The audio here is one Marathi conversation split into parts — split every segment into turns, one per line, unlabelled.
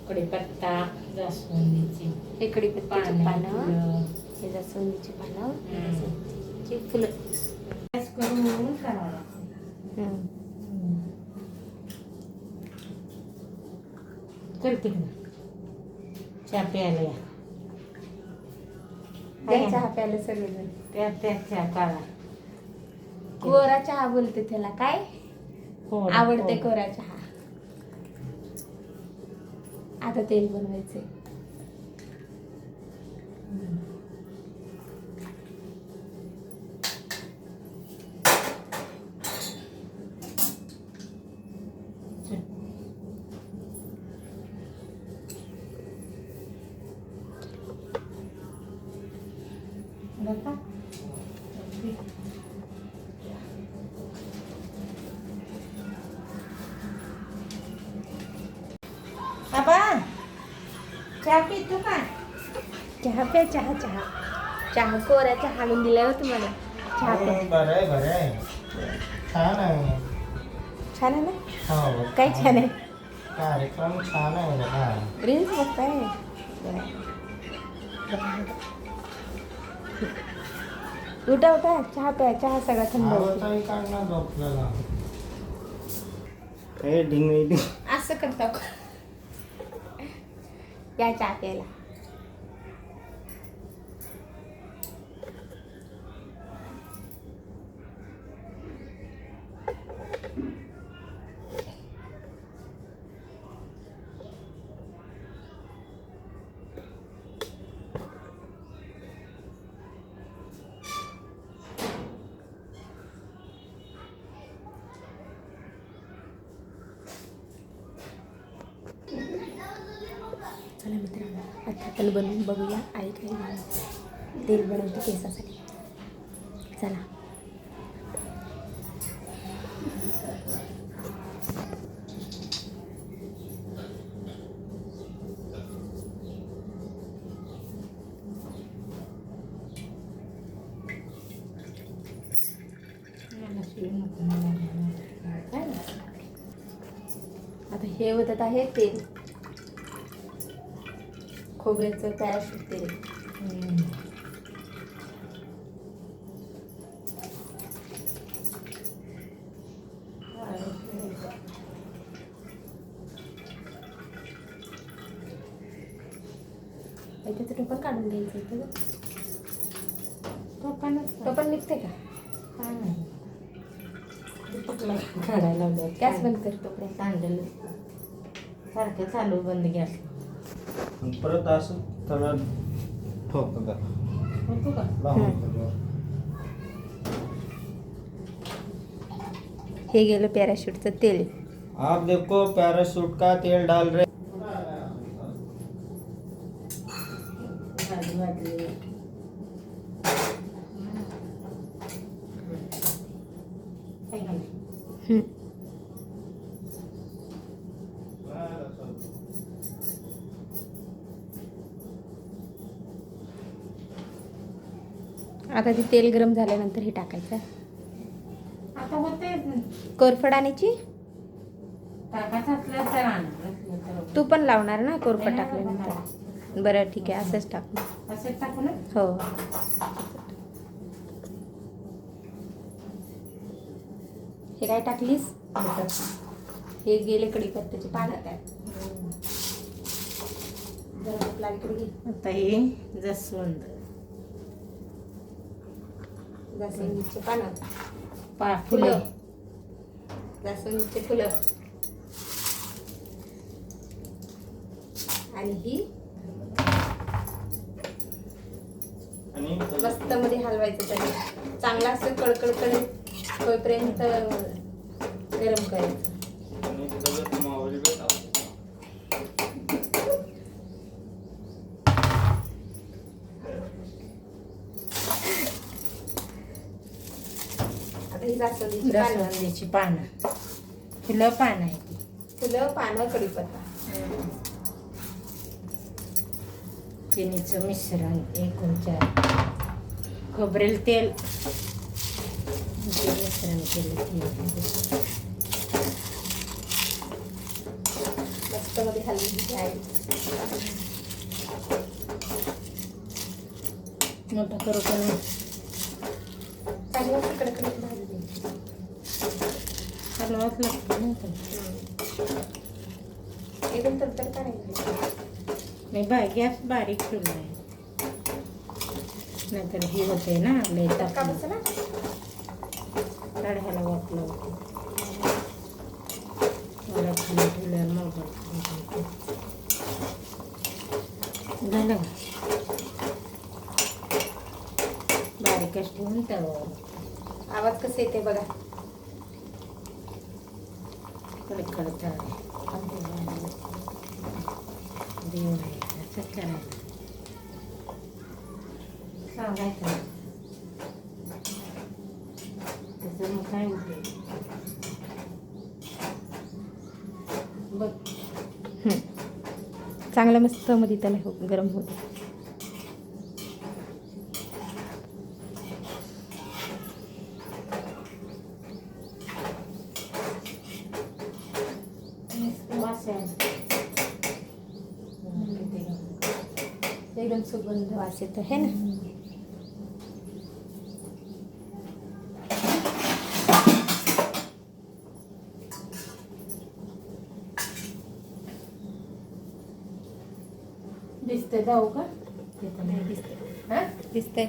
कढीपत्ता, जास्वंदीची
हे कढीपत्त्याची पानं,
फुलं.
हे जास्वंदीची पानं, हे जास्वंदीची फुलं.
गॅस करून करावं लागतं. करते ना चहा प्यायला या.
त्या चहा प्यायला सगळेजण.
त्या चहा काढा.
कोरा चहा बोलते त्याला. काय आवडते कोरा चहा. आता तेल बनवायचे.
बाबा चहा पितो का?
चहा प्या. चहा चहा चहा कोरा चहा आणून दिलाय हो तुम्हाला. चहा प्या.
बरं आहे छान आहे.
छान आहे ना.
हो
काय छान आहे.
कार्यक्रम छान आहे बघा.
रील्स बघताय. उठा उठा चहा प्या. चहा सगळा थंड होतो.
आवडताही काढणार आपल्याला. हे ढिंग
असं करता का? या चहा प्यायला. चला मित्रांनो, आता आपण बनवून बघूया. आई काही तेल बनवते केसासाठी. चला. आता हे होत आहे तेल. खोबऱ्याचं पॅराशूट तेल. त्याचं टोपण काढून घ्यायचं होतं. टोपण निघते का?
काढायला लावलं.
गॅस बंद कर तोपर्यंत.
सांडलं सारखं चालू बंद गॅस
परत असं तव्यात ठोक
होतो का?
हे गेलं पॅराशूटचं तेल.
आप देखो पैराशूट का तेल डाल रहे.
भाजी वाटली. काय घालू?
आता ते तेल गरम झाल्यानंतर हे टाकायचं.
आता होते
कोरफड आणायची.
टाकायचं असलं तर आणलं.
तू पण लावणार ना कोरफड टाकल्यानंतर. बरं ठीक आहे, असंच टाक.
असं टाकू ना.
हो. हे काय टाकलीस? हे गेले कढीपत्त्याचे पानं त्यात. जरा आपला इकडे घे.
आता हे जास्वंद,
जास्वंदीचे पानं,
फुलं,
फुलं, जास्वंदीचे फुलं. आणि ही मस्त मध्ये हलवायचं. त्याने चांगला असं कडकडकडे होईपर्यंत गरम करायचं. आता ही
जास्वंदीची पानं, फुलं, पानं आहे ती.
फुलं, पानं, कढीपत्ता.
तिन्हीचं मिश्रण एकूण 4. खोबरेल तेल मिश्रण केलं.
मस्त मस्तमध्ये हलवून आहे.
मोठा करू का नाही?
चांगलं कडकडीत भाजू दे.
हलवाच लागतं नाही का?
एकदम तर काढायचं.
मी गॅस बारीक ठेवला आहे, नाहीतर ही होते ना लय
का
तापलं.
बसला?
काढायला वाट लावते. मला खाली ठेवल्यावर मोबाईल झालं का? बारीकच ठेवून तळावं.
आवाज कसं येते बघा.
कडकड तळावं. देव आहे असंच करायचं. सांगायचं तसं मग काय होते बघ.
चांगलं मस्त मध्ये त्याला गरम होते.
वास आहे.
एकदम सुगंध वास येतो है ना.
दिसते जाऊ का?
नाही दिसतंय.
हा?
दिसतंय.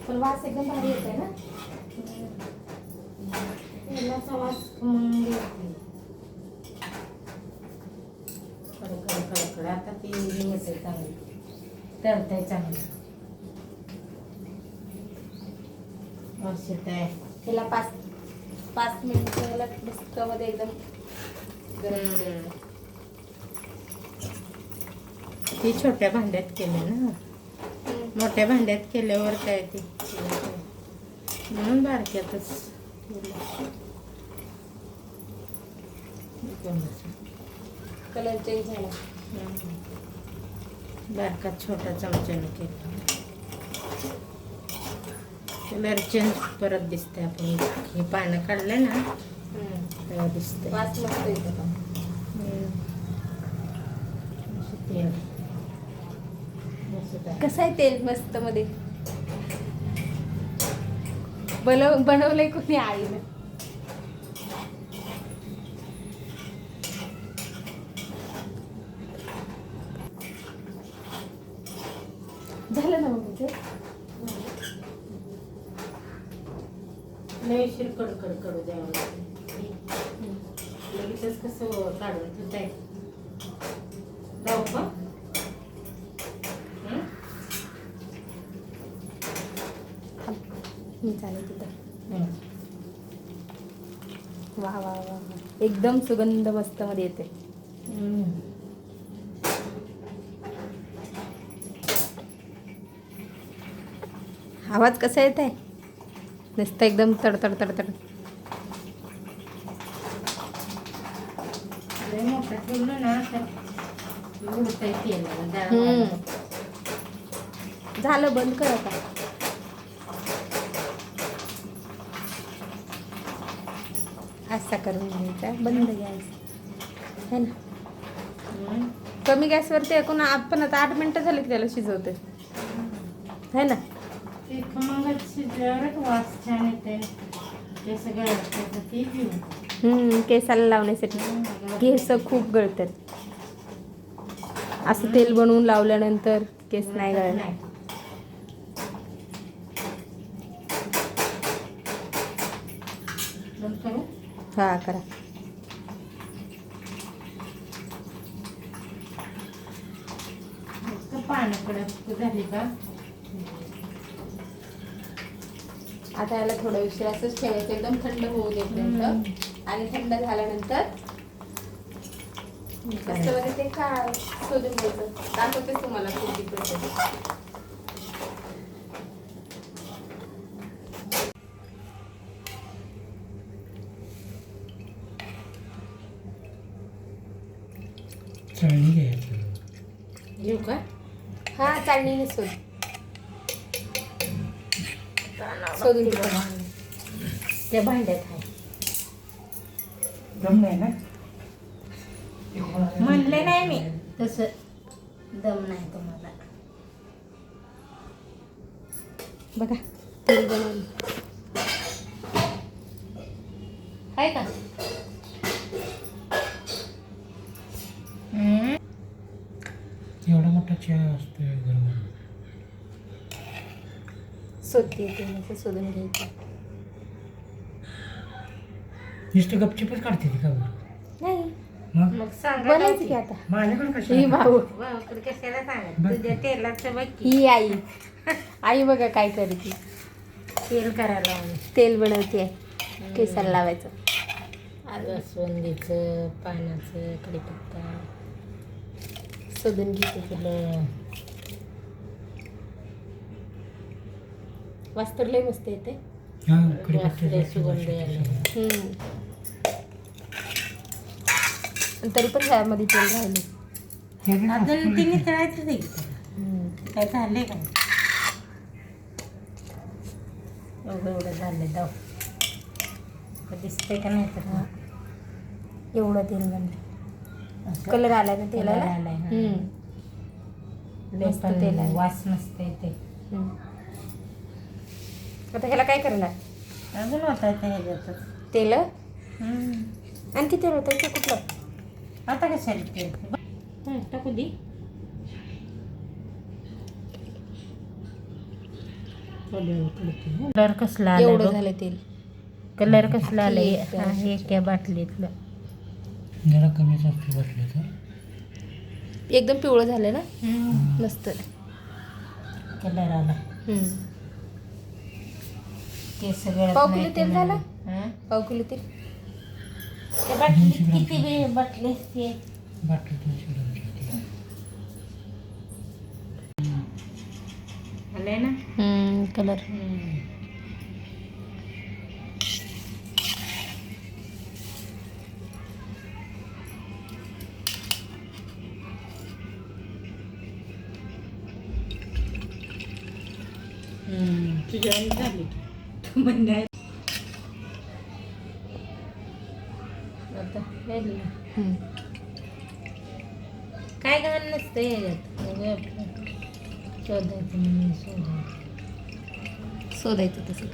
पण वास एकदम भारी येत आहे ना.
तेलाचा वास खमंग येते. कडकड कडकड. आता ती होते चांगली तळतंय चांगली. वास येत आहे.
त्याला 5 मिनिटाला मध्ये एकदम गरम.
ती छोट्या भांड्यात केलं ना. मोठ्या भांड्यात केल्यावर काय ते म्हणून बारक्यातच
कलर चेंज झाला.
बारकात छोटा चमच्यानं केलं. कलर चेंज परत दिसते. आपण हे पानं काढलं ना तेव्हा दिसते.
वास मस्त येतो का.
तेल
कसं आहे तेल मस्त मध्ये बनवलंय कोणी आईनं. झालं ना मग ते.
लय शिर कडकड करू द्यावं लागते. लगेचच कसं काढून ठेवताय. जाऊ का?
चालेल तिथं. वा वा वा वा. एकदम सुगंध मस्त मध्ये येते. आवाज कसा येत आहे. नुसतं एकदम तडतड तडतड.
लय मोठं ठेवलं ना तर उडतंय तेल.
झालं बंद कर आता. असा करून घ्यायचा. बंद गॅस है ना. कमी गॅसवरती एकूण आपण आता 8 मिनिटं झाली की त्याला शिजवते है ना.
ते खमंगच शिजल्यावर वास छान येते. ते सगळं ते घेऊन
केसाला लावण्यासाठी केस खूप गळतात. असं तेल बनवून लावल्यानंतर केस नाही गळणार.
करू.
हा करा.
पाण्याकडे झाली का.
आता याला थोडं उशीर असंच ठेवायचं. एकदम थंड होऊ देपर्यंत. आणि थंड झाल्यानंतर मस्तमध्ये ते का शोधून घ्यायचं. दाखवतेच तुम्हाला पुढची प्रोसेस.
चाळणी घ्यायचं.
घेऊ का?
हा चाळणीने शोधून
ते
ठेवा.
त्या भांड्यात आहे.
दम नाही ना
म्हणले नाही मी तसं दम नाही तुम्हाला.
बघा तेल बनवलं
आहे का?
एवढा मोठा चहा असतो गरम
शोधते तेल असं शोधून घ्यायचं.
नुसतं गपचिपच काढते ती का बरं?
नाही
मग
मग सांगा
बोलायचं की आता.
माझ्याकडे
ही
कशा
भाऊ
भावाकडे कशाला सांगा.
बरं.
तुझ्या तेलाचं बघ की.
ही आई आई बघा काय करते.
तेल करायला लावून
तेल बनवते केसाला लावायचं.
जास्वंदीचं पानाचं कढीपत्ता
शोधून घेते ते.
फुलं.
वास्तर लय मस्त येते.
हां
वासरे सुगंध आले.
तरी पण ह्यामध्ये तेल राहिले.
अजून तिने तळायचं नाही का? काय झालंय का? एवढं झालं दाव दिसतंय का नाही तर मग.
एवढं तेल बनलं.
असं
कलर आलाय ना तेलाला.
कलर आलाय, हा.
हम्म.
लय
मस्त
पण
तेल आहे.
वास मस्त येते.
हम्म. आता ह्याला काय करणार?
अजून होता ह्याच्यात.
तेल आणखी तेल होतं ते कुठलं?
आता कशाला तेल टाकू दे. कलर कसला
एवढं
आला
झालं तेल.
कलर कसला आलाय
ठीक आहे.
हा, एका बाटलीतलं.
जरा कमीच असते बसले तर
एकदम पिवळं झालं ना मस्त.
कलर आला. ते सगळं
पाव किलो तेल झालं? पाव किलो तेल.
त्या बाटलीत किती वेळ बाटली असते?
बाटली 200 ग्रामची होती.
आलंय ना
कलर.
तुझ्या झाली तू म्हणजे आता वेगळं. काय घाण नसतं याच्यात. म्हणजे आपलं शोधायचं म्हणून शोधायचं.
शोधायचं तसं.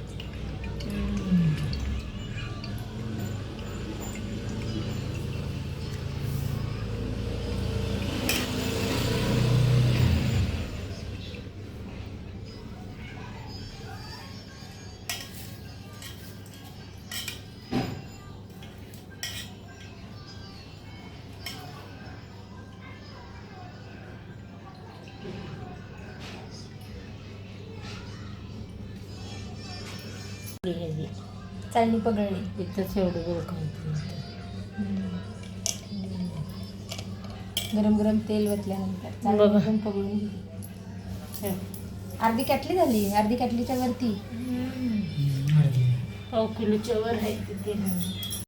चाळणी पगळली.
तिथंच एवढं गोळखायचं.
गरम गरम तेल वतल्यानंतर चाळणी
बघा.
पण पगळून घेतली. अर्धी कॅटली झाली. अर्धी कॅटलीच्या वरती.
अर्धी
पाव किलोच्या वर आहे ते तेल.